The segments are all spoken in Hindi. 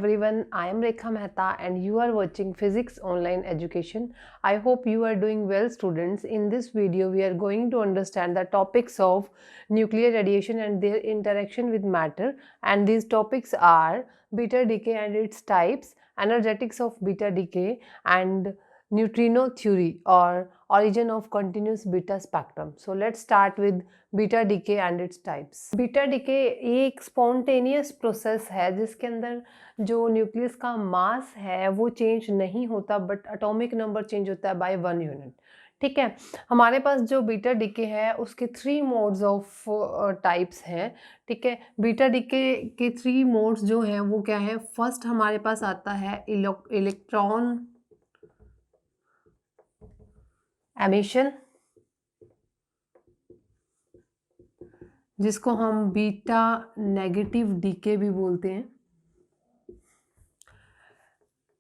everyone, I am Rekha Mehta and you are watching Physics Online Education. I hope you are doing well, students. In this video, we are going to understand the topics of nuclear radiation and their interaction with matter, and these topics are beta decay and its types, energetics of beta decay, and neutrino theory or origin of continuous beta spectrum. So let's start with beta decay and its types. Beta decay ये एक स्पॉन्टेनियस प्रोसेस है जिसके अंदर जो न्यूक्लियस का मास है वो चेंज नहीं होता, बट एटॉमिक नंबर चेंज होता है बाय 1 यूनिट। ठीक है, हमारे पास जो बीटा डीके है उसके 3 मोड्स ऑफ टाइप्स हैं। ठीक है, बीटा डीके के 3 मोड्स जो हैं वो क्या है? फर्स्ट हमारे पास आता है इलेक्ट्रॉन एमिशन, जिसको हम बीटा नेगेटिव डीके भी बोलते हैं।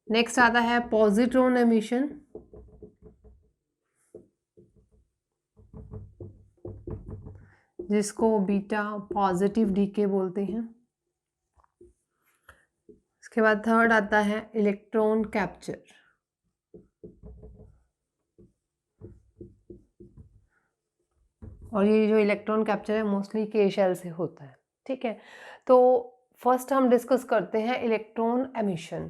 नेक्स्ट आता है पॉजिट्रॉन एमिशन, जिसको बीटा पॉजिटिव डीके बोलते हैं। इसके बाद थर्ड आता है इलेक्ट्रॉन कैप्चर, और ये जो इलेक्ट्रॉन कैप्चर है मोस्टली के शेल से होता है। ठीक है, तो फर्स्ट हम डिस्कस करते हैं इलेक्ट्रॉन एमिशन।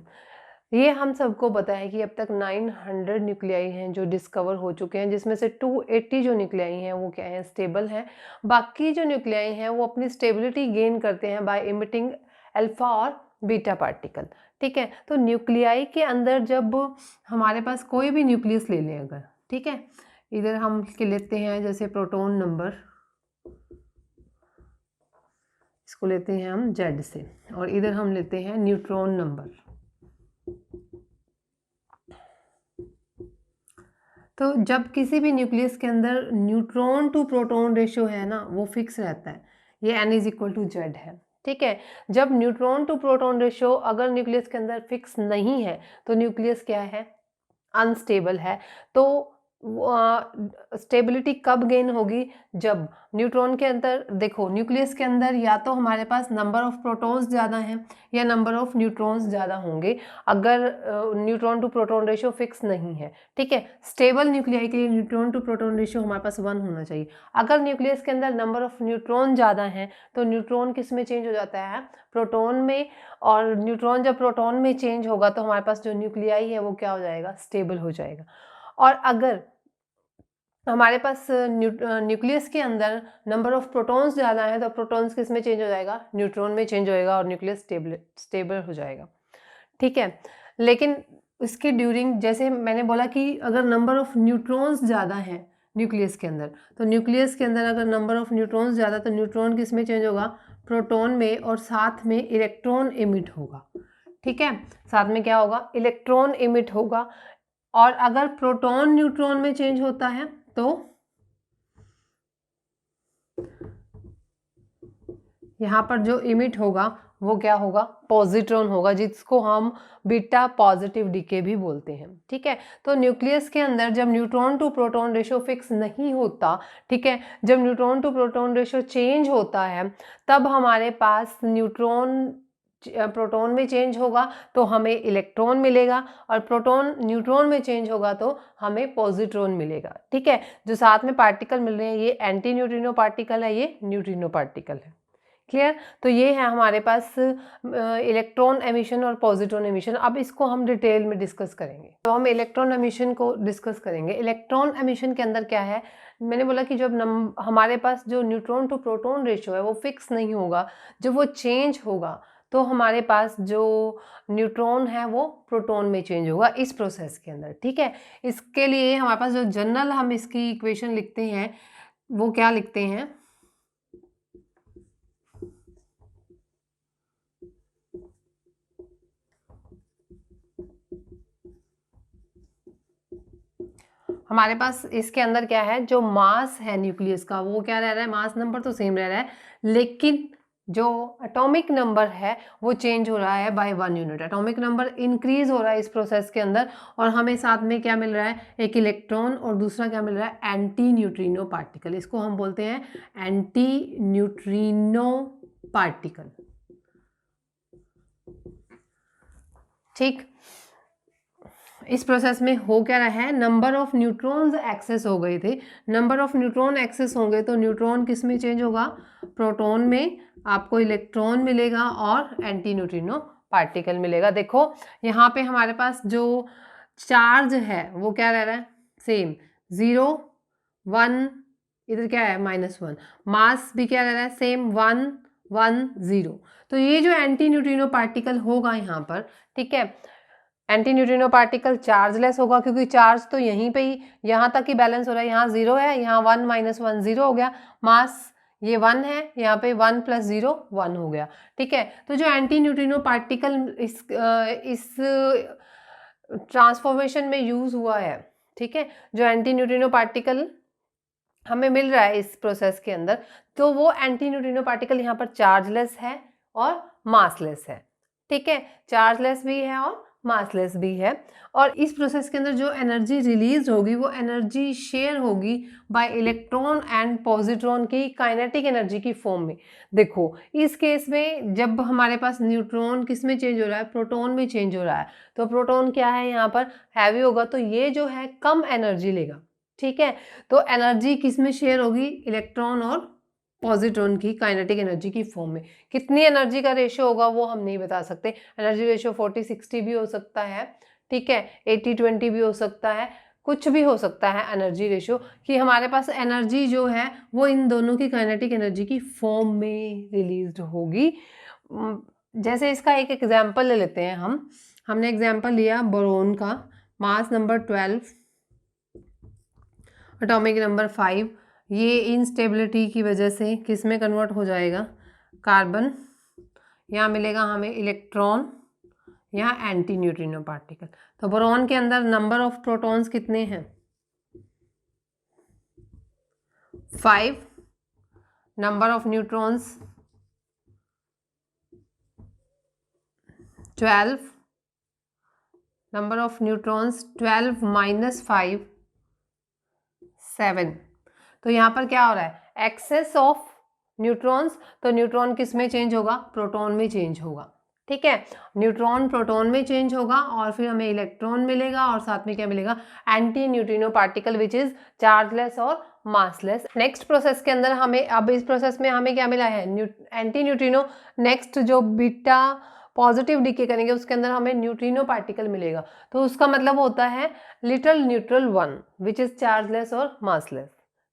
ये हम सबको पता है कि अब तक 900 न्यूक्लियाई हैं जो डिस्कवर हो चुके हैं, जिसमें से 280 जो न्यूक्लियाई हैं वो क्या है? स्टेबल हैं। बाकी जो न्यूक्लियाई हैं वो अपनी स्टेबिलिटी गेन करते हैं बाय इमिटिंग अल्फा और बीटा पार्टिकल। ठीक है, तो न्यूक्लियाई के अंदर जब हमारे पास कोई भी न्यूक्लियस ले लें अगर, ठीक है, इधर हम लेते हैं जैसे प्रोटॉन नंबर, इसको लेते हैं हम Z से, और इधर हम लेते हैं न्यूट्रॉन नंबर। तो जब किसी भी न्यूक्लियस के अंदर न्यूट्रॉन टू प्रोटॉन रेशियो है ना, वो फिक्स रहता है, ये N=Z है। ठीक है, जब न्यूट्रॉन टू प्रोटॉन रेशियो अगर न्यूक्लियस के अंदर फिक्स नहीं है तो न्यूक्लियस क्या है? अनस्टेबल है। तो स्टेबिलिटी कब गेन होगी? जब न्यूट्रॉन के अंदर, देखो न्यूक्लियस के अंदर या तो हमारे पास नंबर ऑफ प्रोटॉन्स ज़्यादा हैं या नंबर ऑफ न्यूट्रॉन्स ज़्यादा होंगे, अगर neutron to proton ratio fix नहीं है। ठीक है, स्टेबल न्यूक्लियाई के लिए न्यूट्रॉन टू प्रोटॉन रेशियो हमारे पास 1 होना चाहिए। अगर न्यूक्लियस के अंदर नंबर ऑफ न्यूट्रॉन ज़्यादा हैं तो न्यूट्रॉन किस में चेंज हो जाता है? प्रोटॉन में, और न्यूट्रॉन जब प्रोटॉन में चेंज होगा तो हमारे पास जो न्यूक्लियाई है वो क्या हो जाएगा? स्टेबल हो जाएगा। और अगर हमारे पास न्यूक्लियस के अंदर नंबर ऑफ प्रोटॉन्स ज़्यादा है तो प्रोटॉन्स किस में चेंज हो जाएगा? न्यूट्रॉन में चेंज होएगा और न्यूक्लियस स्टेबल हो जाएगा। ठीक है, लेकिन इसके ड्यूरिंग, जैसे मैंने बोला कि अगर नंबर ऑफ न्यूट्रॉन्स ज़्यादा है न्यूक्लियस के अंदर, तो न्यूक्लियस के अंदर अगर नंबर ऑफ न्यूट्रॉन्स ज़्यादा तो न्यूट्रॉन किस में चेंज होगा? प्रोटॉन में, और साथ में इलेक्ट्रॉन इमिट होगा। ठीक है, साथ में क्या होगा? इलेक्ट्रॉन इमिट होगा। और अगर प्रोटॉन न्यूट्रॉन में चेंज होता है तो यहाँ पर जो इमिट होगा वो क्या होगा? पॉजिट्रॉन होगा, जिसको हम बीटा पॉजिटिव डीके भी बोलते हैं। ठीक है, तो न्यूक्लियस के अंदर जब neutron to proton ratio fix नहीं होता, ठीक है, जब neutron to proton ratio change होता है तब हमारे पास न्यूट्रॉन प्रोटॉन में चेंज होगा तो हमें इलेक्ट्रॉन मिलेगा, और प्रोटॉन न्यूट्रॉन में चेंज होगा तो हमें पॉजिट्रॉन मिलेगा। ठीक है, जो साथ में पार्टिकल मिल रहे हैं ये एंटी न्यूट्रिनो पार्टिकल है, ये न्यूट्रिनो पार्टिकल है। क्लियर? तो ये है हमारे पास इलेक्ट्रॉन एमिशन और पॉजिट्रॉन एमिशन। अब इसको हम डिटेल में डिस्कस करेंगे। तो हम इलेक्ट्रॉन एमिशन को डिस्कस करेंगे। इलेक्ट्रॉन एमिशन के अंदर क्या है? मैंने बोला कि जब हमारे पास जो न्यूट्रॉन टू प्रोटॉन रेशियो है वो फिक्स नहीं होगा, जब वो चेंज होगा तो हमारे पास जो न्यूट्रॉन है वो प्रोटॉन में चेंज होगा इस प्रोसेस के अंदर। ठीक है, इसके लिए हमारे पास जो जनरल हम इसकी इक्वेशन लिखते हैं वो क्या लिखते हैं? हमारे पास इसके अंदर क्या है? जो मास है न्यूक्लियस का वो क्या रह रहा है? मास नंबर तो सेम रह रहा है, लेकिन जो एटॉमिक नंबर है वो चेंज हो रहा है by 1 unit. Atomic number increase हो रहा है इस प्रोसेस के अंदर, और हमें साथ में क्या मिल रहा है? एक इलेक्ट्रॉन, और दूसरा क्या मिल रहा है? Anti neutrino particle. इसको हम बोलते हैं एंटी न्यूट्रिनो पार्टिकल। ठीक, इस प्रोसेस में हो क्या रहा है, नंबर ऑफ न्यूट्रॉन्स एक्सेस हो गए थे। नंबर ऑफ न्यूट्रॉन एक्सेस होंगे तो न्यूट्रॉन किस में चेंज होगा, प्रोटॉन में, आपको इलेक्ट्रॉन मिलेगा और एंटी न्यूट्रिनो पार्टिकल मिलेगा। देखो यहाँ पे हमारे पास जो चार्ज है वो क्या रह रहा है, सेम 0 1, इधर क्या है -1, मास भी क्या रह रहा है, सेम 1 1 0। तो ये जो एंटी न्यूट्रिनो पार्टिकल होगा यहाँ पर, ठीक है, एंटी न्यूट्रिनो पार्टिकल चार्जलेस होगा क्योंकि चार्ज तो यहीं पे ही यहाँ तक ही बैलेंस हो रहा है, यहाँ 0 है, यहाँ 1 - 1 0 हो गया, मास ये 1 है, यहाँ पे 1 + 0 1 हो गया, ठीक है। तो जो एंटी न्यूट्रिनो पार्टिकल इस ट्रांसफॉर्मेशन में यूज हुआ है, ठीक है, जो एंटी न्यूट्रिनो पार्टिकल हमें मिल रहा है इस प्रोसेस के अंदर, तो वो एंटी न्यूट्रिनो पार्टिकल यहाँ पर चार्जलेस है और मासलेस है, ठीक है, चार्जलेस भी है और मासलेस भी है। और इस प्रोसेस के अंदर जो एनर्जी रिलीज होगी वो एनर्जी शेयर होगी बाय इलेक्ट्रॉन एंड पॉजिट्रॉन की काइनेटिक एनर्जी की फॉर्म में। देखो इस केस में जब हमारे पास न्यूट्रॉन किस में चेंज हो रहा है, प्रोटॉन में चेंज हो रहा है, तो प्रोटॉन क्या है यहाँ पर, हैवी होगा, तो ये जो है कम एनर्जी लेगा, ठीक है। तो एनर्जी किस में शेयर होगी, इलेक्ट्रॉन और पॉजिट्रॉन की काइनेटिक एनर्जी की फॉर्म में। कितनी एनर्जी का रेशियो होगा वो हम नहीं बता सकते, एनर्जी रेशियो 40-60 भी हो सकता है, ठीक है, 80-20 भी हो सकता है, कुछ भी हो सकता है एनर्जी रेशियो, कि हमारे पास एनर्जी जो है वो इन दोनों की काइनेटिक एनर्जी की फॉर्म में रिलीज होगी। जैसे इसका एक एग्जाम्पल ले लेते हैं हमने एग्जाम्पल लिया बोरोन का, मास नंबर 12, एटॉमिक नंबर 5, ये इनस्टेबिलिटी की वजह से किस में कन्वर्ट हो जाएगा, कार्बन, यहाँ मिलेगा हमें इलेक्ट्रॉन, यहाँ एंटी न्यूट्रिनो पार्टिकल। तो बोरॉन के अंदर नंबर ऑफ प्रोटॉन्स कितने हैं, 5, number of neutrons 12, number of neutrons 12 - 5 7। तो यहाँ पर क्या हो रहा है, एक्सेस ऑफ न्यूट्रॉन्स, तो न्यूट्रॉन किस में चेंज होगा, प्रोटॉन में चेंज होगा, ठीक है, न्यूट्रॉन प्रोटॉन में चेंज होगा और फिर हमें इलेक्ट्रॉन मिलेगा और साथ में क्या मिलेगा, anti neutrino particle which is chargeless और मासलेस। नेक्स्ट प्रोसेस के अंदर हमें, अब इस प्रोसेस में हमें क्या मिला है, एंटी न्यूट्रिनो, नेक्स्ट जो बीटा पॉजिटिव डीके करेंगे उसके अंदर हमें न्यूट्रिनो पार्टिकल मिलेगा, तो उसका मतलब होता है little neutral 1 which is chargeless और मासलेस,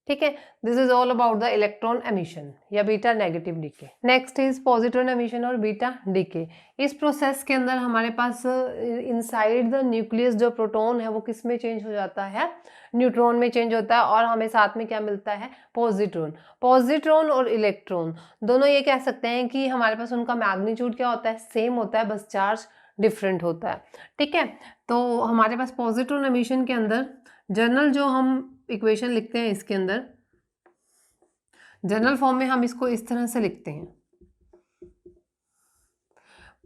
ठीक है। This is all about the electron emission या beta negative decay. Next is positron emission और बीटा डीके। इस प्रोसेस के अंदर हमारे पास इनसाइड द न्यूक्लियस जो प्रोटॉन है वो किस में चेंज हो जाता है, न्यूट्रॉन में चेंज होता है और हमें साथ में क्या मिलता है, पॉजिट्रॉन। पॉजिट्रॉन और इलेक्ट्रॉन दोनों ये कह सकते हैं कि हमारे पास उनका मैग्नीट्यूड क्या होता है, सेम होता है, बस चार्ज डिफरेंट होता है, ठीक है। तो हमारे पास पॉजिट्रॉन एमिशन के अंदर जनरल जो हम इक्वेशन लिखते हैं, इसके अंदर जनरल फॉर्म में हम इसको इस तरह से लिखते हैं,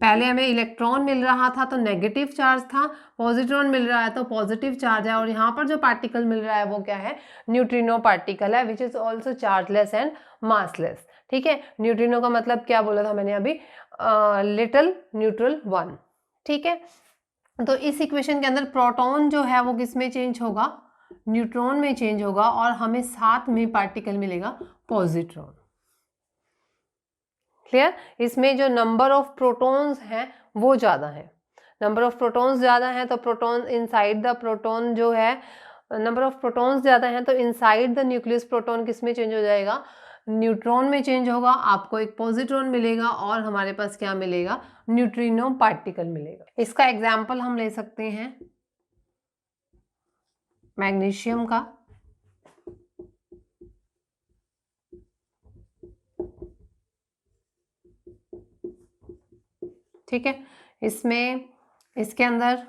पहले हमें इलेक्ट्रॉन मिल रहा था तो नेगेटिव चार्ज था, पॉजिट्रॉन मिल रहा है तो पॉजिटिव चार्ज है, और यहाँ पर जो पार्टिकल मिल रहा है वो क्या है, न्यूट्रिनो पार्टिकल है which is also chargeless and massless, ठीक है। न्यूट्रिनो का मतलब क्या बोला था मैंने अभी, लिटिल न्यूट्रल 1, ठीक है। तो इस इक्वेशन के अंदर प्रोटॉन जो है वो किस में चेंज होगा, न्यूट्रॉन में चेंज होगा और हमें साथ में पार्टिकल मिलेगा पॉजिट्रॉन, क्लियर। इसमें जो नंबर ऑफ प्रोटॉन्स हैं वो ज़्यादा है, नंबर ऑफ प्रोटॉन्स ज़्यादा हैं तो प्रोटॉन इनसाइड द प्रोटॉन जो है, नंबर ऑफ प्रोटॉन्स ज़्यादा हैं तो इनसाइड द न्यूक्लियस प्रोटॉन किस में चेंज हो जाएगा, न्यूट्रॉन में चेंज होगा, आपको एक पॉजिट्रॉन मिलेगा और हमारे पास क्या मिलेगा, न्यूट्रिनो पार्टिकल मिलेगा। इसका एग्जाम्पल हम ले सकते हैं मैग्नीशियम का, ठीक है। इसमें इसके अंदर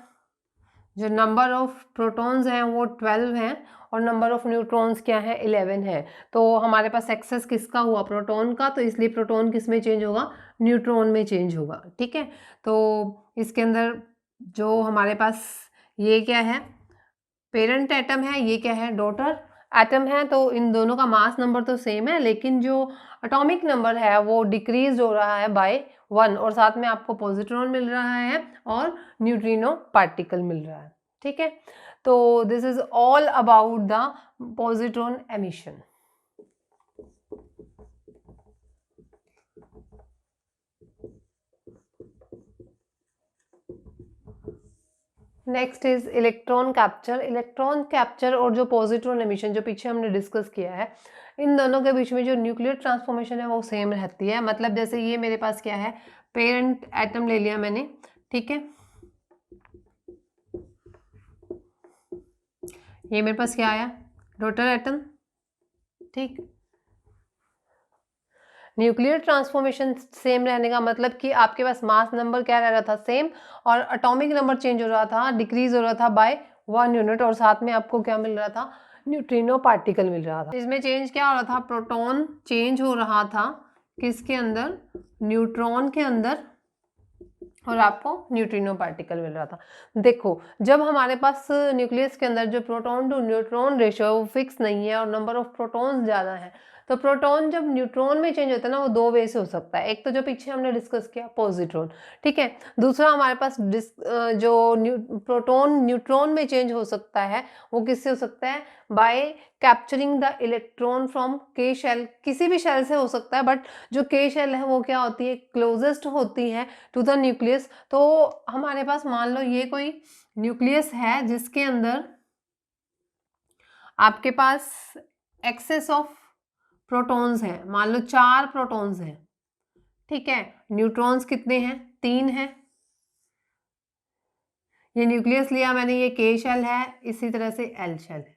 जो नंबर ऑफ प्रोटॉन्स हैं वो 12 हैं और नंबर ऑफ न्यूट्रॉन्स क्या है, 11 है। तो हमारे पास एक्सेस किसका हुआ, प्रोटॉन का, तो इसलिए प्रोटॉन किस में चेंज होगा, न्यूट्रॉन में चेंज होगा, ठीक है। तो इसके अंदर जो हमारे पास ये क्या है, पेरेंट एटम है, ये क्या है, डॉटर एटम है तो इन दोनों का मास नंबर तो सेम है, लेकिन जो एटॉमिक नंबर है वो डिक्रीज हो रहा है बाय 1 और साथ में आपको पॉजिट्रॉन मिल रहा है और न्यूट्रिनो पार्टिकल मिल रहा है। ठीक है, तो this is all about the positron emission. Next is electron capture. Electron capture और जो पॉजिट्रॉन एमिशन जो पीछे हमने डिस्कस किया है, इन दोनों के बीच में जो न्यूक्लियर ट्रांसफॉर्मेशन है वो सेम रहती है। मतलब जैसे ये मेरे पास क्या है, पेरेंट एटम ले लिया मैंने, ठीक है, ये मेरे पास क्या आया, डॉटर एटम। ठीक, न्यूक्लियर ट्रांसफॉर्मेशन सेम रहने का मतलब कि आपके पास मास नंबर क्या रह रहा था, सेम, और एटॉमिक नंबर चेंज हो रहा था, डिक्रीज हो रहा था बाय 1 यूनिट, और साथ में आपको क्या मिल रहा था, न्यूट्रिनो पार्टिकल मिल रहा था। इसमें चेंज क्या हो रहा था, प्रोटॉन चेंज हो रहा था किसके अंदर, न्यूट्रॉन के अंदर, और आपको न्यूट्रिनो पार्टिकल मिल रहा था। देखो, जब हमारे पास न्यूक्लियस के अंदर जो प्रोटॉन टू न्यूट्रॉन रेशियो वो फिक्स नहीं है और नंबर ऑफ प्रोटॉन्स ज़्यादा है, तो प्रोटॉन जब न्यूट्रॉन में चेंज होता है ना, वो दो वे से हो सकता है। एक तो जो पीछे हमने डिस्कस किया, पॉजिट्रॉन, ठीक है। दूसरा हमारे पास प्रोटॉन न्यूट्रॉन में चेंज हो सकता है, वो किससे हो सकता है, bye capturing the electron from के शेल। किसी भी शेल से हो सकता है, बट जो के शेल है वो क्या होती है, क्लोजेस्ट होती है टू द न्यूक्लियस। तो हमारे पास मान लो ये कोई न्यूक्लियस है जिसके अंदर आपके पास एक्सेस ऑफ प्रोटॉन्स हैं, मान लो 4 प्रोटॉन्स हैं, ठीक है, न्यूट्रॉन्स कितने हैं, 3 हैं। ये न्यूक्लियस लिया मैंने, ये के शेल है, इसी तरह से एल शेल है।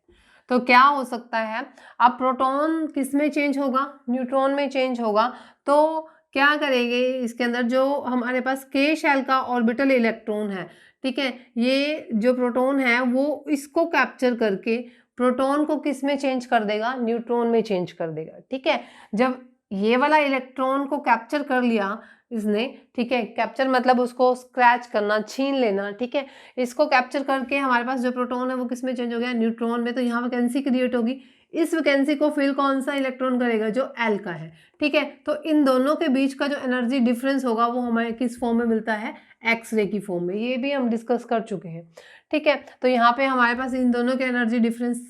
तो क्या हो सकता है, अब प्रोटॉन किस में चेंज होगा, न्यूट्रॉन में चेंज होगा। तो क्या करेंगे, इसके अंदर जो हमारे पास के शेल का ऑर्बिटल इलेक्ट्रॉन है, ठीक है, ये जो प्रोटॉन है वो इसको कैप्चर करके प्रोटॉन को किस में चेंज कर देगा, न्यूट्रॉन में चेंज कर देगा। ठीक है, जब ये वाला इलेक्ट्रॉन को कैप्चर कर लिया इसने, ठीक है, कैप्चर मतलब उसको स्क्रैच करना, छीन लेना, ठीक है, इसको कैप्चर करके हमारे पास जो प्रोटॉन है वो किस में चेंज हो गया, न्यूट्रॉन में। तो यहाँ वैकेंसी क्रिएट होगी, इस वैकेंसी को फिल कौन सा इलेक्ट्रॉन करेगा, जो एल का है। ठीक है, तो इन दोनों के बीच का जो एनर्जी डिफरेंस होगा वो हमें किस फॉर्म में मिलता है, एक्सरे की फॉर्म में। ये भी हम डिस्कस कर चुके हैं। ठीक है, तो यहाँ पे हमारे पास इन दोनों के एनर्जी डिफरेंस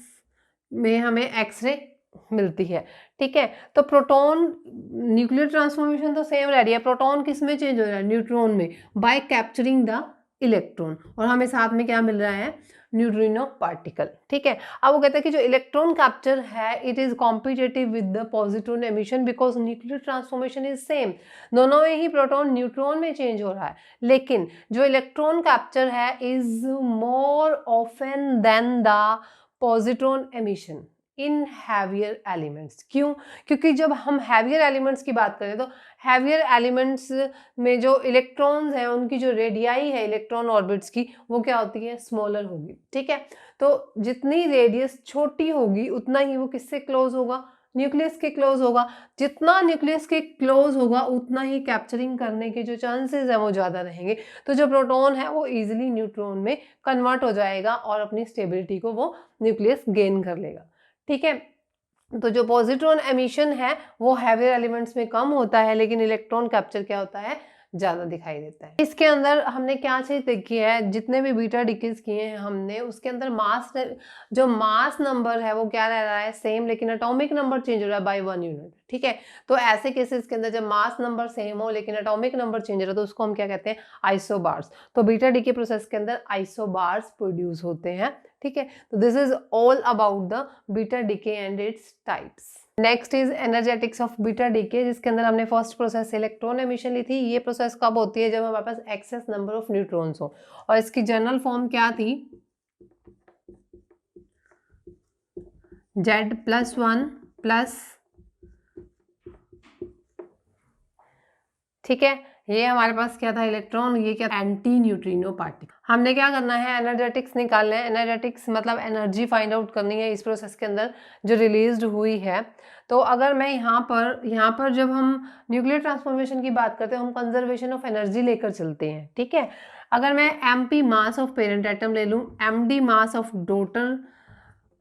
में हमें एक्सरे मिलती है। ठीक है, तो प्रोटॉन न्यूक्लियर ट्रांसफॉर्मेशन तो सेम रह रही है, प्रोटॉन किस में चेंज हो रहा है, न्यूट्रॉन में, बाय कैप्चरिंग द इलेक्ट्रॉन, और हमें साथ में क्या मिल रहा है, न्यूट्रिनो पार्टिकल। ठीक है, अब वो कहते हैं कि जो इलेक्ट्रॉन कैप्चर है it is competitive with the positron emission because nuclear transformation is same. दोनों में ही प्रोटॉन न्यूट्रॉन में चेंज हो रहा है, लेकिन जो इलेक्ट्रॉन कैप्चर है is more often than the positron emission in heavier elements. क्यों, क्योंकि जब हम हैवियर एलिमेंट्स की बात करें तो हैवियर एलिमेंट्स में जो इलेक्ट्रॉन्स हैं उनकी जो रेडियाई है इलेक्ट्रॉन ऑर्बिट्स की, वो क्या होती है, स्मॉलर होगी। ठीक है, तो जितनी रेडियस छोटी होगी उतना ही वो किससे क्लोज होगा, न्यूक्लियस के क्लोज होगा। जितना न्यूक्लियस के क्लोज होगा उतना ही कैप्चरिंग करने के जो चांसेस है वो ज़्यादा रहेंगे। तो जो प्रोटॉन है वो इजीली न्यूट्रॉन में कन्वर्ट हो जाएगा और अपनी स्टेबिलिटी को वो न्यूक्लियस गेन कर लेगा। ठीक है, तो जो पॉजिट्रॉन एमिशन है वो हैवियर एलिमेंट्स में कम होता है, लेकिन इलेक्ट्रॉन कैप्चर क्या होता है, ज़्यादा दिखाई देता है। इसके अंदर हमने क्या चीज़ देखी है, जितने भी बीटा डिकेज किए हैं हमने, उसके अंदर जो मास नंबर है वो क्या रह रहा है, सेम, लेकिन एटॉमिक नंबर चेंज हो रहा है बाय 1 यूनिट। ठीक है, तो ऐसे केसेस के अंदर जब मास नंबर सेम हो लेकिन एटॉमिक नंबर चेंज हो रहा है तो उसको हम क्या कहते हैं, आइसोबार्स। तो बीटा डीके प्रोसेस के अंदर आइसोबार्स प्रोड्यूस होते हैं। ठीक है, तो this is all about the beta decay and its types. Next is energetics of beta DK, जिसके अंदर हमने फर्स्ट प्रोसेस इलेक्ट्रॉन एमिशन ली थी। ये प्रोसेस कब होती है, जब हमारे पास एक्सेस नंबर ऑफ न्यूट्रॉन्स हो, और इसकी जनरल फॉर्म क्या थी, Z+1 प्लस, ठीक है, ये हमारे पास क्या था, इलेक्ट्रॉन, ये क्या, एंटी न्यूट्रिनो पार्टिकल। हमने क्या करना है, एनर्जेटिक्स निकालना है। एनर्जेटिक्स मतलब एनर्जी फाइंड आउट करनी है इस प्रोसेस के अंदर जो रिलीज्ड हुई है। तो अगर मैं यहाँ पर जब हम न्यूक्लियर ट्रांसफॉर्मेशन की बात करते हैं हम कंजर्वेशन ऑफ एनर्जी लेकर चलते हैं। ठीक है, अगर मैं MP mass of parent atom ले लूँ, MD mass of daughter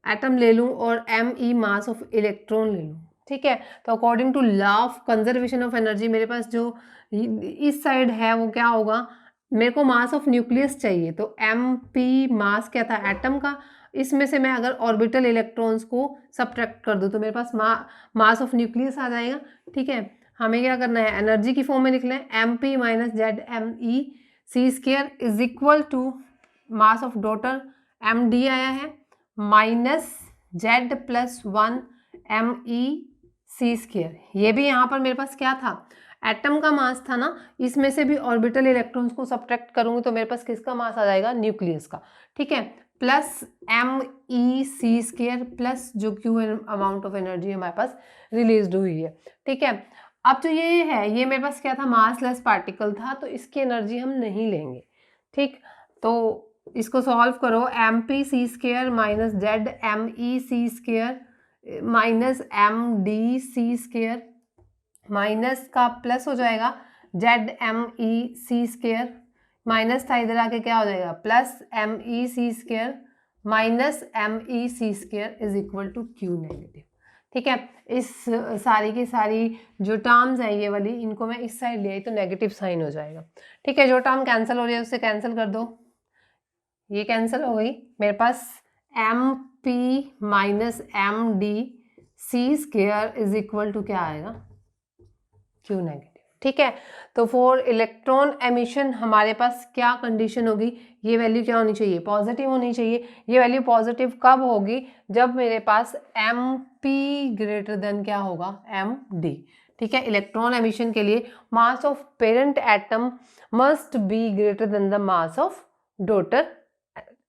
atom ले लूँ और me मास ऑफ इलेक्ट्रॉन ले लूँ, ठीक है। तो according to law of conservation of energy मेरे पास जो इस साइड है वो क्या होगा, मेरे को मास ऑफ न्यूक्लियस चाहिए, तो mp मास क्या था एटम का, इसमें से मैं अगर ऑर्बिटल इलेक्ट्रॉन्स को सबट्रैक्ट कर दूँ तो मेरे पास मास ऑफ न्यूक्लियस आ जाएगा, ठीक है। हमें क्या करना है, एनर्जी की फॉर्म में लिख लें, mp minus Z me c square is equal to mass of daughter md आया है minus Z plus 1 me c square. ये भी यहाँ पर मेरे पास क्या था, एटम का मास था ना, इसमें से भी ऑर्बिटल इलेक्ट्रॉन्स को सब्ट्रैक्ट करूंगी तो मेरे पास किसका मास आ जाएगा, न्यूक्लियस का, ठीक है। Plus me c square plus जो क्यू अमाउंट ऑफ एनर्जी हमारे पास रिलीज हुई है, ठीक है। अब जो ये है, ये मेरे पास क्या था, मासलेस पार्टिकल था, तो इसकी एनर्जी हम नहीं लेंगे, ठीक। तो इसको सॉल्व करो, mp c square minus Z me c square minus md c square minus का प्लस हो जाएगा Z me c square, minus था इधर आके क्या हो जाएगा, plus me c square minus me c square is equal to Q negative, ठीक है। इस सारी की सारी जो टर्म्स हैं ये वाली, इनको मैं इस साइड ले आई तो नेगेटिव साइन हो जाएगा, ठीक है। जो टर्म कैंसिल हो रही है उससे कैंसिल कर दो, ये कैंसिल हो गई, मेरे पास mp minus md c square is equal to क्या आएगा, क्यू नेगेटिव, ठीक है। तो फॉर इलेक्ट्रॉन एमिशन हमारे पास क्या कंडीशन होगी, ये वैल्यू क्या होनी चाहिए, पॉजिटिव होनी चाहिए। ये वैल्यू पॉजिटिव कब होगी, जब मेरे पास mp ग्रेटर देन क्या होगा, md, ठीक है। इलेक्ट्रॉन एमिशन के लिए मास of parent atom must be greater than the mass of daughter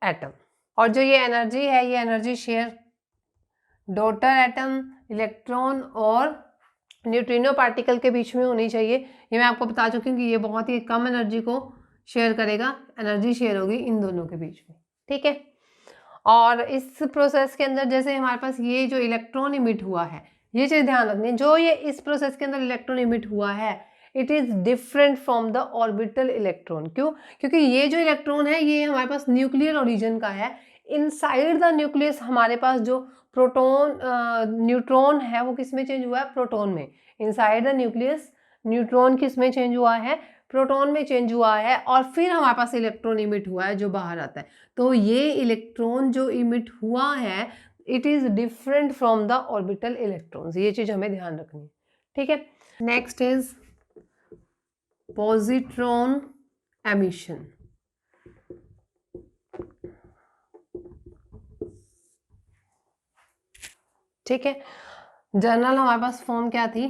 atom. और जो ये एनर्जी है, ये energy share daughter atom, electron और न्यूट्रिनो पार्टिकल के बीच में होनी चाहिए। ये मैं आपको बता चुकी हूँ कि ये बहुत ही कम एनर्जी को शेयर करेगा, एनर्जी शेयर होगी इन दोनों के बीच में, ठीक है। और इस प्रोसेस के अंदर जैसे हमारे पास ये जो इलेक्ट्रॉन इमिट हुआ है, ये चीज़ ध्यान रखनी है, जो ये इस प्रोसेस के अंदर इलेक्ट्रॉन इमिट हुआ है it is different from the orbital electron. क्यों, क्योंकि ये जो इलेक्ट्रॉन है ये हमारे पास न्यूक्लियर ओरिजिन का है। इनसाइड द न्यूक्लियस हमारे पास जो प्रोटॉन न्यूट्रॉन है वो किस में चेंज हुआ है, प्रोटॉन में। इनसाइड द न्यूक्लियस न्यूट्रॉन किस में चेंज हुआ है, प्रोटॉन में चेंज हुआ है, और फिर हमारे पास इलेक्ट्रॉन इमिट हुआ है जो बाहर आता है। तो ये इलेक्ट्रॉन जो इमिट हुआ है it is different from the orbital electrons, ये चीज हमें ध्यान रखनी है, ठीक है। Next is positron emission. ठीक है, जर्नल हमारे पास फॉर्म क्या थी,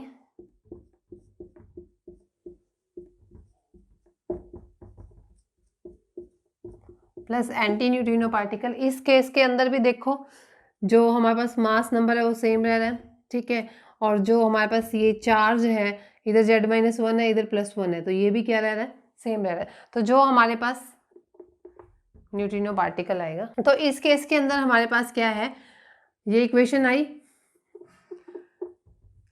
प्लस एंटी न्यूट्रिनो पार्टिकल। इस केस के अंदर भी देखो जो हमारे पास मास नंबर है वो सेम रह रहा है, ठीक है। और जो हमारे पास ये चार्ज है, इधर Z-1 है, इधर +1 है, तो ये भी क्या रह रहा है, सेम रह रहा है। तो जो हमारे पास न्यूट्रिनो पार्टिकल आएगा, तो इस केस के अंदर हमारे पास क्या है, ये इक्वेशन आई,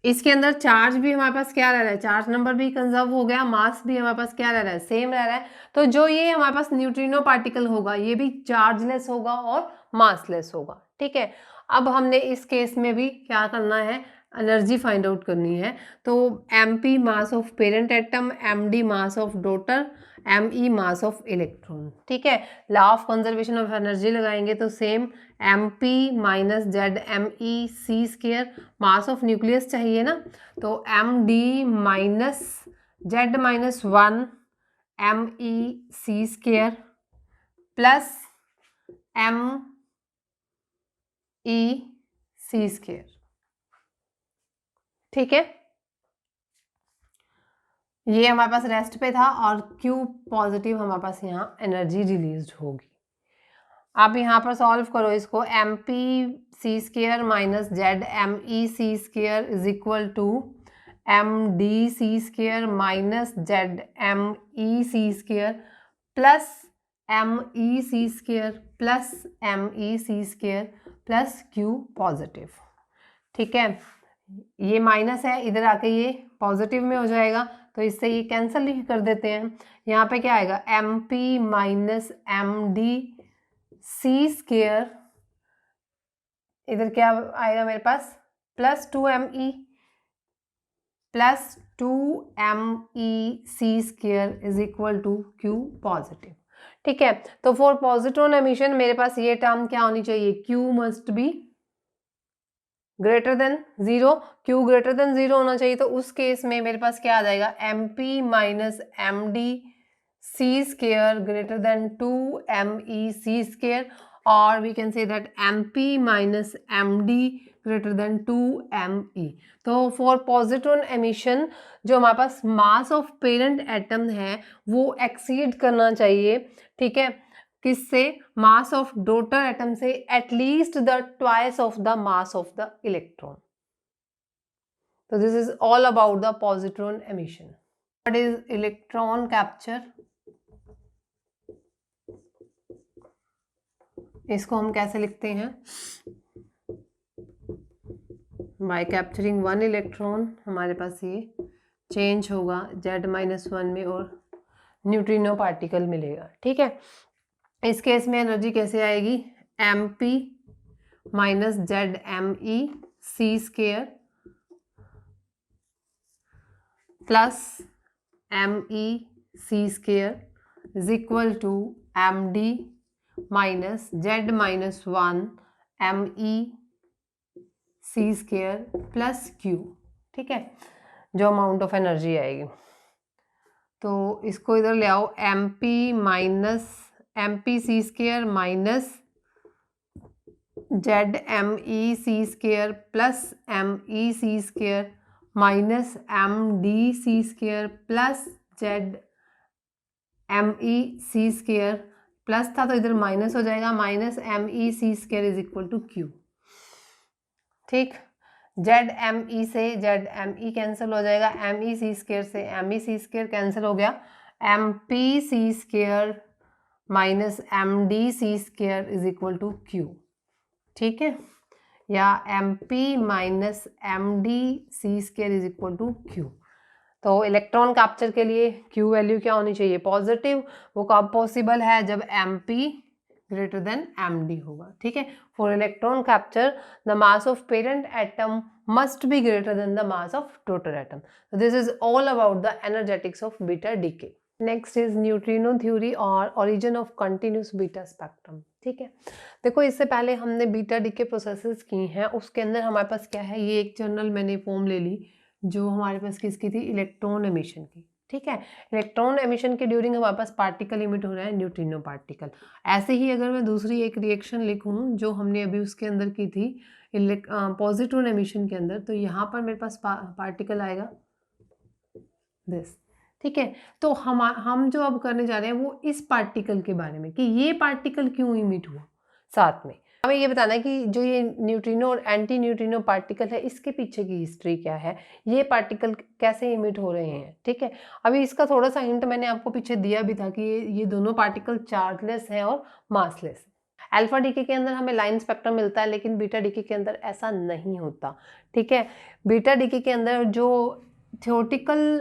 इसके अंदर चार्ज भी हमारे पास क्या रह रहा है, चार्ज नंबर भी कंजर्व हो गया, मास भी हमारे पास क्या रह रहा है, सेम रह रहा है। तो जो ये हमारे पास न्यूट्रिनो पार्टिकल होगा ये भी चार्जलेस होगा और मासलेस होगा, ठीक है। अब हमने इस केस में भी क्या करना है, एनर्जी फाइंड आउट करनी है। तो mp mass of parent atom, md mass of daughter, me mass of electron, ठीक है। Law of conservation of energy लगाएंगे तो same mp minus Z me c square, mass of nucleus चाहिए ना, तो md minus Z-1 me c square plus me c square, ठीक है। ये हमारे पास रेस्ट पे था और Q पॉजिटिव हमारे पास यहाँ एनर्जी रिलीज होगी। आप यहाँ पर सॉल्व करो इसको, mp c square minus Z me c square is equal to md c square minus Z me c square plus me c square plus me c square plus Q positive, ठीक है। ये माइनस है, इधर आके ये पॉजिटिव में हो जाएगा, तो इससे ये कैंसिल ही कर देते हैं। यहाँ पे क्या आएगा, mp minus md c square इधर क्या आएगा मेरे पास, +2me +2me is equal to Q positive. ठीक है, तो फॉर पॉजिट्रॉन एमिशन मेरे पास ये टर्म क्या होनी चाहिए, Q must be greater then 0, Q greater than 0 होना चाहिए। तो उस केस में मेरे पास क्या आ जाएगा, MP minus MD C square greater than 2ME C square, और we can say that MP minus MD greater than 2ME। तो फॉर पॉजिट्रॉन एमिशन जो हमारे पास मास ऑफ पेरेंट एटम है वो एक्सीड करना चाहिए, ठीक है, किससे, मास ऑफ डॉटर एटम से at least the twice of the mass of the electron. तो this is all about the positron emission. What is electron capture, इसको हम कैसे लिखते हैं, बाय कैप्चरिंग 1 इलेक्ट्रॉन हमारे पास ये चेंज होगा Z-1 में और न्यूट्रिनो पार्टिकल मिलेगा। ठीक है, इस केस में एनर्जी कैसे आएगी, MP minus ZME C square plus ME C square is equal to MD minus Z-1 ME C square plus Q। ठीक है, जो अमाउंट ऑफ एनर्जी आएगी, तो इसको इधर ले आओ, MP C square minus ZME C square plus ME C square minus MD C square plus ZME C square, plus था तो इधर माइनस हो जाएगा, minus ME C square is equal to Q। ठीक, ZME से ZME कैंसिल हो जाएगा, ME C स्केयर से ME C स्केयर कैंसिल हो गया, MP C square minus MD C square is equal to Q। ठीक है, या MP minus MD C square is equal to Q। तो इलेक्ट्रॉन कैप्चर के लिए Q वैल्यू क्या होनी चाहिए, पॉजिटिव। वो कब पॉसिबल है, जब MP ग्रेटर देन MD होगा। ठीक है, for electron capture the mass of parent atom must be greater than the mass of daughter atom. This is all about the energetics of beta decay. Next is neutrino theory और origin of continuous beta spectrum. ठीक है, देखो इससे पहले हमने बीटा डीके प्रोसेसेस की हैं, उसके अंदर हमारे पास क्या है, ये एक जनरल मैंने फॉर्म ले ली जो हमारे पास किसकी थी, इलेक्ट्रॉन एमिशन की। ठीक है, इलेक्ट्रॉन एमिशन के ड्यूरिंग हमारे पास पार्टिकल इमिट हो रहा है, न्यूट्रिनो पार्टिकल। ऐसे ही अगर मैं दूसरी एक रिएक्शन लिखूं जो हमने अभी उसके अंदर की थी पॉजिट्रॉन एमिशन के अंदर, तो यहाँ पर मेरे पास पार्टिकल आएगा दिस। ठीक है, तो हम जो अब करने जा रहे हैं वो इस पार्टिकल के बारे में कि ये पार्टिकल क्यों इमिट हुआ। साथ में हमें ये बताना है कि जो ये न्यूट्रिनो और एंटी न्यूट्रिनो पार्टिकल है इसके पीछे की हिस्ट्री क्या है, ये पार्टिकल कैसे इमिट हो रहे हैं। ठीक है, अभी इसका थोड़ा सा हिंट मैंने आपको पीछे दिया भी था कि ये दोनों पार्टिकल चार्जलेस हैं और मासलेस है। अल्फा डीके के अंदर हमें लाइन स्पेक्ट्रम मिलता है, लेकिन बीटा डीके के अंदर ऐसा नहीं होता। ठीक है, बीटा डीके के अंदर जो थ्योरेटिकल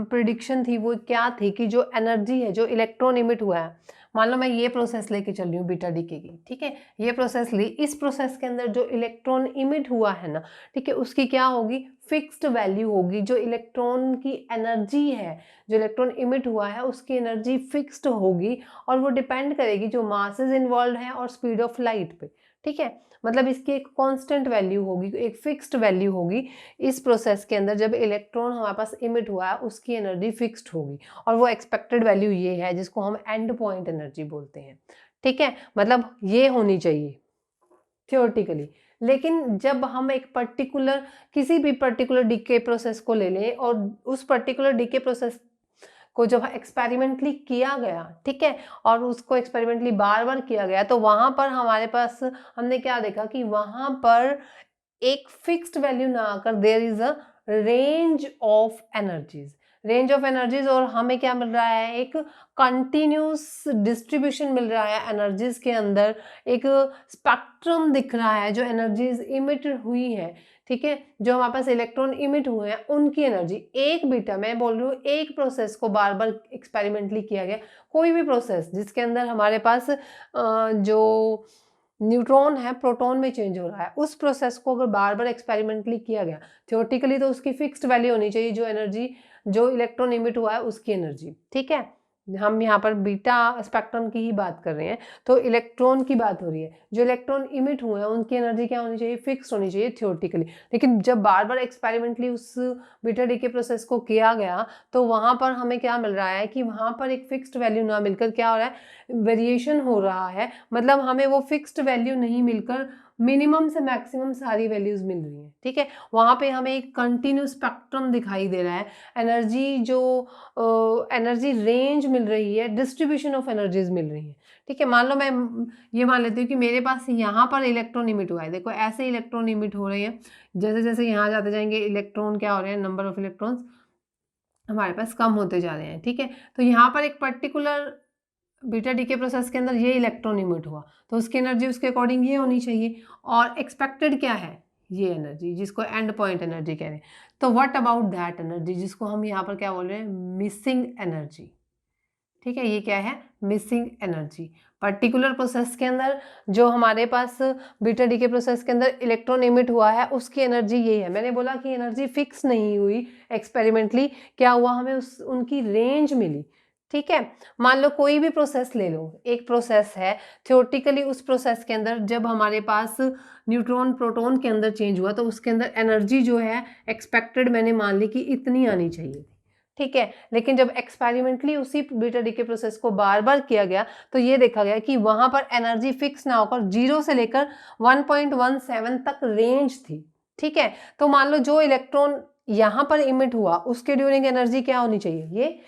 प्रिडिक्शन थी वो क्या थी कि जो एनर्जी है, जो इलेक्ट्रॉन इमिट हुआ है, मान लो मैं ये प्रोसेस लेके चल रही हूँ बीटा डीके की। ठीक है, ये प्रोसेस ली, इस प्रोसेस के अंदर जो इलेक्ट्रॉन इमिट हुआ है ना, ठीक है, उसकी क्या होगी, फिक्स्ड वैल्यू होगी। जो इलेक्ट्रॉन की एनर्जी है, जो इलेक्ट्रॉन इमिट हुआ है उसकी एनर्जी फिक्स्ड होगी और वो डिपेंड करेगी जो मासेस इन्वॉल्व हैं और स्पीड ऑफ लाइट पे। ठीक है, मतलब इसकी एक कांस्टेंट वैल्यू होगी, एक फिक्स्ड वैल्यू होगी। इस प्रोसेस के अंदर जब इलेक्ट्रॉन हमारे पास इमिट हुआ है उसकी एनर्जी फिक्स्ड होगी और वो एक्सपेक्टेड वैल्यू ये है जिसको हम एंड पॉइंट एनर्जी बोलते हैं। ठीक है, मतलब ये होनी चाहिए थ्योरेटिकली। लेकिन जब हम एक पर्टिकुलर किसी भी पर्टिकुलर डीके प्रोसेस को ले लें और उस पर्टिकुलर डीके प्रोसेस को जब एक्सपेरिमेंटली किया गया, ठीक है, और उसको एक्सपेरिमेंटली बार बार किया गया, तो वहां पर हमारे पास हमने क्या देखा कि वहां पर एक फिक्स्ड वैल्यू ना आकर there is a range of energies, range of energies, और हमें क्या मिल रहा है, एक कंटिन्यूस डिस्ट्रीब्यूशन मिल रहा है एनर्जीज के अंदर, एक स्पेक्ट्रम दिख रहा है जो एनर्जीज इमिट हुई है। ठीक है, जो हमारे पास इलेक्ट्रॉन इमिट हुए हैं उनकी एनर्जी एक बीटा, मैं बोल रही हूँ एक प्रोसेस को बार बार एक्सपेरिमेंटली किया गया, कोई भी प्रोसेस जिसके अंदर हमारे पास जो न्यूट्रॉन है प्रोटॉन में चेंज हो रहा है, उस प्रोसेस को अगर बार बार एक्सपेरिमेंटली किया गया, थियोरेटिकली तो उसकी फिक्स्ड वैल्यू होनी चाहिए, जो एनर्जी जो इलेक्ट्रॉन इमिट हुआ है उसकी एनर्जी, ठीक है। हम यहाँ पर बीटा स्पेक्ट्रम की ही बात कर रहे हैं, तो इलेक्ट्रॉन की बात हो रही है, जो इलेक्ट्रॉन इमिट हुए हैं उनकी एनर्जी क्या होनी चाहिए, फिक्स होनी चाहिए थियोरेटिकली। लेकिन जब बार बार एक्सपेरिमेंटली उस बीटा डीके प्रोसेस को किया गया तो वहाँ पर हमें क्या मिल रहा है कि वहाँ पर एक फिक्स्ड वैल्यू ना मिलकर क्या हो रहा है, वेरिएशन हो रहा है। मतलब हमें वो फिक्स्ड वैल्यू नहीं मिलकर मिनिमम से मैक्सिमम सारी वैल्यूज मिल रही हैं, ठीक है। वहाँ पे हमें एक कंटिन्यूस स्पेक्ट्रम दिखाई दे रहा है, एनर्जी जो एनर्जी रेंज मिल रही है, डिस्ट्रीब्यूशन ऑफ एनर्जीज मिल रही है, ठीक है। मान लो मैं ये मान लेती हूँ कि मेरे पास यहाँ पर इलेक्ट्रॉन इमिट हुआ है, देखो ऐसे इलेक्ट्रॉन इमिट हो रहे हैं, जैसे जैसे यहाँ जाते जाएंगे इलेक्ट्रॉन क्या हो रहे हैं, नंबर ऑफ इलेक्ट्रॉन्स हमारे पास कम होते जा रहे हैं, ठीक है। तो यहाँ पर एक पर्टिकुलर बीटा डीके प्रोसेस के अंदर ये इलेक्ट्रॉन इमिट हुआ, तो उसकी एनर्जी उसके अकॉर्डिंग ये होनी चाहिए, और एक्सपेक्टेड क्या है, ये एनर्जी जिसको एंड पॉइंट एनर्जी कह रहे हैं। तो व्हाट अबाउट दैट एनर्जी, जिसको हम यहाँ पर क्या बोल रहे हैं, मिसिंग एनर्जी, ठीक है। ये क्या है, मिसिंग एनर्जी। पर्टिकुलर प्रोसेस के अंदर जो हमारे पास बीटा डीके प्रोसेस के अंदर इलेक्ट्रॉन इमिट हुआ है उसकी एनर्जी ये है। मैंने बोला कि एनर्जी फिक्स नहीं हुई, एक्सपेरिमेंटली क्या हुआ, हमें उनकी रेंज मिली, ठीक है। मान लो कोई भी प्रोसेस ले लो, एक प्रोसेस है, थियोरेटिकली उस प्रोसेस के अंदर जब हमारे पास न्यूट्रॉन प्रोटॉन के अंदर चेंज हुआ तो उसके अंदर एनर्जी जो है एक्सपेक्टेड मैंने मान ली कि इतनी आनी चाहिए, ठीक है। लेकिन जब एक्सपेरिमेंटली उसी बीटा डीके प्रोसेस को बार बार किया गया तो ये देखा गया कि वहां पर एनर्जी फिक्स ना होकर 0 से लेकर 1.17 तक रेंज थी, ठीक है। तो मान लो जो इलेक्ट्रॉन यहां पर इमिट हुआ उसके ड्यूरिंग एनर्जी क्या होनी चाहिए, ये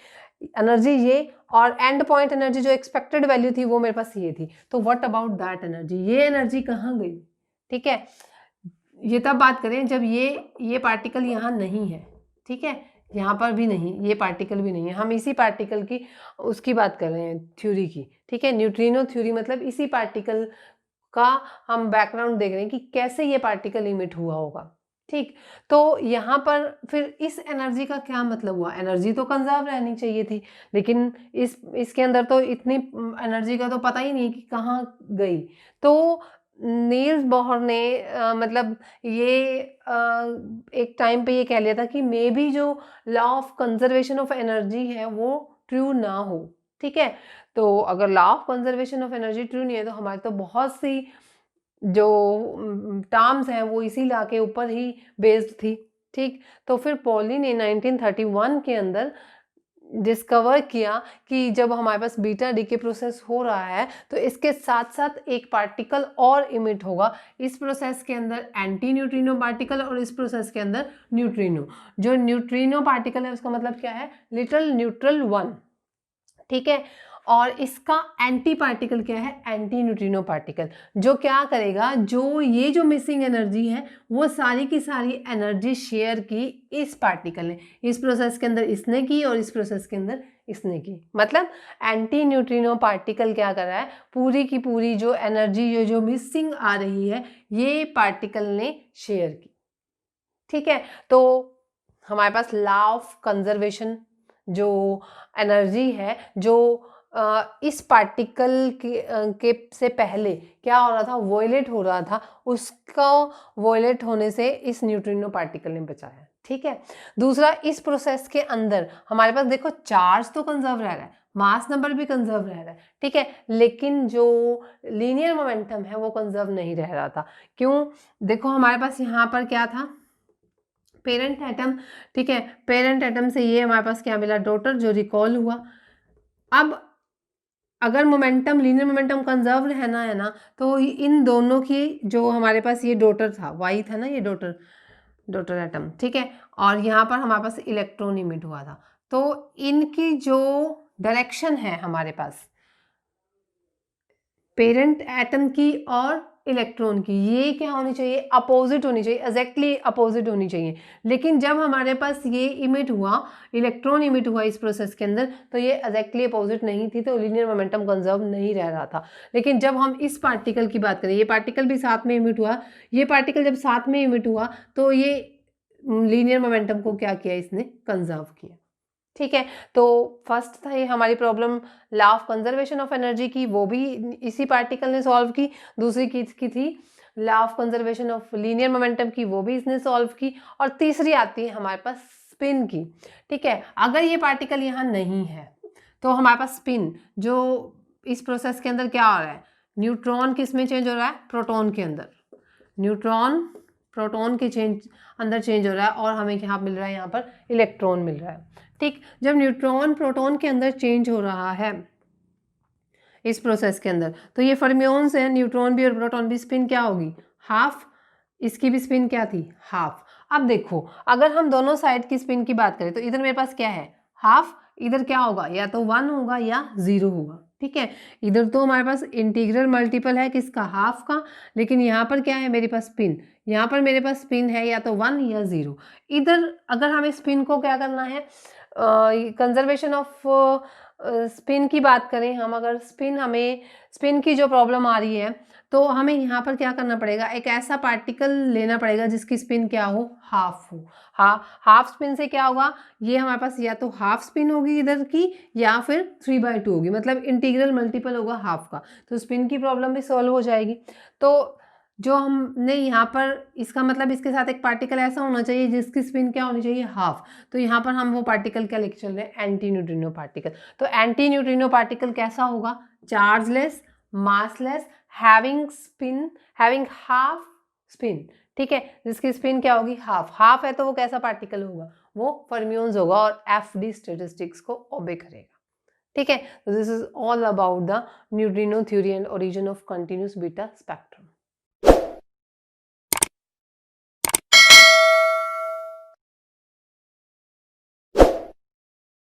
एनर्जी ये, और एंड पॉइंट एनर्जी जो एक्सपेक्टेड वैल्यू थी वो मेरे पास ये थी। तो व्हाट अबाउट दैट एनर्जी, ये एनर्जी कहाँ गई, ठीक है। ये तब बात करें जब ये पार्टिकल यहाँ नहीं है, ठीक है, यहाँ पर भी नहीं, ये पार्टिकल भी नहीं है, हम इसी पार्टिकल की उसकी बात कर रहे हैं, थ्योरी की, ठीक है। न्यूट्रिनो थ्योरी मतलब इसी पार्टिकल का हम बैकग्राउंड देख रहे हैं कि कैसे ये पार्टिकल इमिट हुआ होगा, ठीक। तो यहाँ पर फिर इस एनर्जी का क्या मतलब हुआ, एनर्जी तो कंजर्व रहनी चाहिए थी, लेकिन इसके अंदर तो इतनी एनर्जी का तो पता ही नहीं कि कहाँ गई। तो नील्स बोहर ने मतलब ये एक टाइम पे ये कह लिया था कि मे बी जो law of conservation of energy है वो ट्रू ना हो, ठीक है। तो अगर law of conservation of energy true नहीं है तो हमारे तो बहुत सी जो टर्म्स हैं वो इसी लॉ के ऊपर ही बेस्ड थी, ठीक। तो फिर पॉली ने 1931 के अंदर डिस्कवर किया कि जब हमारे पास बीटा डीके प्रोसेस हो रहा है तो इसके साथ साथ एक पार्टिकल और इमिट होगा, इस प्रोसेस के अंदर एंटी न्यूट्रिनो पार्टिकल और इस प्रोसेस के अंदर न्यूट्रिनो। जो न्यूट्रिनो पार्टिकल है उसका मतलब क्या है, लिटिल न्यूट्रल वन, ठीक है। और इसका एंटी पार्टिकल क्या है, एंटी न्यूट्रिनो पार्टिकल, जो क्या करेगा, जो ये जो मिसिंग एनर्जी है वो सारी की सारी एनर्जी शेयर की इस पार्टिकल ने, इस प्रोसेस के अंदर इसने की और इस प्रोसेस के अंदर इसने की। मतलब एंटी न्यूट्रिनो पार्टिकल क्या कर रहा है, पूरी की पूरी जो एनर्जी जो मिसिंग आ रही है ये पार्टिकल ने शेयर की, ठीक है। तो हमारे पास लॉ ऑफ कंजर्वेशन जो एनर्जी है, जो इस पार्टिकल के से पहले क्या हो रहा था, वॉयलेट हो रहा था, उसका वॉयलेट होने से इस न्यूट्रिनो पार्टिकल ने बचाया, ठीक है। दूसरा, इस प्रोसेस के अंदर हमारे पास देखो चार्ज तो कंजर्व रह रहा है, मास नंबर भी कंजर्व रह रहा है, ठीक है, लेकिन जो लीनियर मोमेंटम है वो कंजर्व नहीं रह रहा था। क्यों, देखो हमारे पास यहाँ पर क्या था, पेरेंट एटम, ठीक है। पेरेंट एटम से ये हमारे पास क्या मिला, डॉटर, जो रिकॉल हुआ। अब अगर मोमेंटम, लीनियर मोमेंटम कंजर्व रहना है ना, तो इन दोनों की जो हमारे पास ये डॉटर था, वाई था ना ये डॉटर एटम, ठीक है, और यहाँ पर हमारे पास इलेक्ट्रॉन इमिट हुआ था, तो इनकी जो डायरेक्शन है हमारे पास पेरेंट एटम की और इलेक्ट्रॉन की, ये क्या होनी चाहिए, अपोजिट होनी चाहिए, एग्जैक्टली अपोजिट होनी चाहिए। लेकिन जब हमारे पास ये इमिट हुआ, इलेक्ट्रॉन इमिट हुआ इस प्रोसेस के अंदर, तो ये एग्जैक्टली अपोजिट नहीं थी, तो लीनियर मोमेंटम कंजर्व नहीं रह रहा था। लेकिन जब हम इस पार्टिकल की बात करें, ये पार्टिकल भी साथ में इमिट हुआ, ये पार्टिकल जब साथ में इमिट हुआ तो ये लीनियर मोमेंटम को क्या किया, इसने कंजर्व किया, ठीक है, तो फर्स्ट था ये हमारी problem law of conservation of energy की, वो भी इसी पार्टिकल ने सॉल्व की। दूसरी की थी law of conservation of linear momentum की, वो भी इसने सॉल्व की। और तीसरी आती है हमारे पास स्पिन की। ठीक है, अगर ये पार्टिकल यहाँ नहीं है तो हमारे पास स्पिन, जो इस प्रोसेस के अंदर क्या हो रहा है, न्यूट्रॉन किस में चेंज हो रहा है, प्रोटॉन के अंदर। न्यूट्रॉन प्रोटॉन के अंदर चेंज हो रहा है और हमें क्या मिल रहा है, यहाँ पर इलेक्ट्रॉन मिल रहा है। ठीक, जब न्यूट्रॉन प्रोटॉन के अंदर चेंज हो रहा है इस प्रोसेस के अंदर, तो ये फर्मियोन्स है, न्यूट्रॉन भी और प्रोटॉन भी, स्पिन क्या होगी, हाफ। इसकी भी स्पिन क्या थी, हाफ। अब देखो, अगर हम दोनों साइड की स्पिन की बात करें तो इधर मेरे पास क्या है, हाफ। इधर क्या होगा, या तो 1 होगा या 0 होगा। ठीक है, इधर तो हमारे पास इंटीग्रल मल्टीपल है किसका, हाफ का, लेकिन यहाँ पर क्या है मेरे पास स्पिन, यहाँ पर मेरे पास स्पिन है या तो 1 या 0। इधर अगर हमें स्पिन को क्या करना है, कंजर्वेशन ऑफ स्पिन की बात करें हम, अगर स्पिन की जो प्रॉब्लम आ रही है, तो हमें यहाँ पर क्या करना पड़ेगा, एक ऐसा पार्टिकल लेना पड़ेगा जिसकी स्पिन क्या हो, हाफ हो। हाफ स्पिन से क्या होगा, ये हमारे पास या तो हाफ स्पिन होगी इधर की, या फिर 3/2 होगी, मतलब इंटीग्रल मल्टीपल होगा हाफ का, तो स्पिन की प्रॉब्लम भी सॉल्व हो जाएगी। तो जो हमने यहाँ पर, इसका मतलब इसके साथ एक पार्टिकल ऐसा होना चाहिए जिसकी स्पिन क्या होनी चाहिए, हाफ। तो यहाँ पर हम वो पार्टिकल क्या लिख चल रहे हैं, एंटी न्यूट्रिनो पार्टिकल। तो एंटी न्यूट्रिनो पार्टिकल कैसा होगा, chargeless, massless, having half spin. ठीक है, जिसकी स्पिन क्या होगी, हाफ है, तो वो कैसा पार्टिकल होगा, वो फर्मियोन्स होगा और FD स्टैटिस्टिक्स को ओबे करेगा। ठीक है, this is all about the neutrino theory and origin of continuous beta spectrum.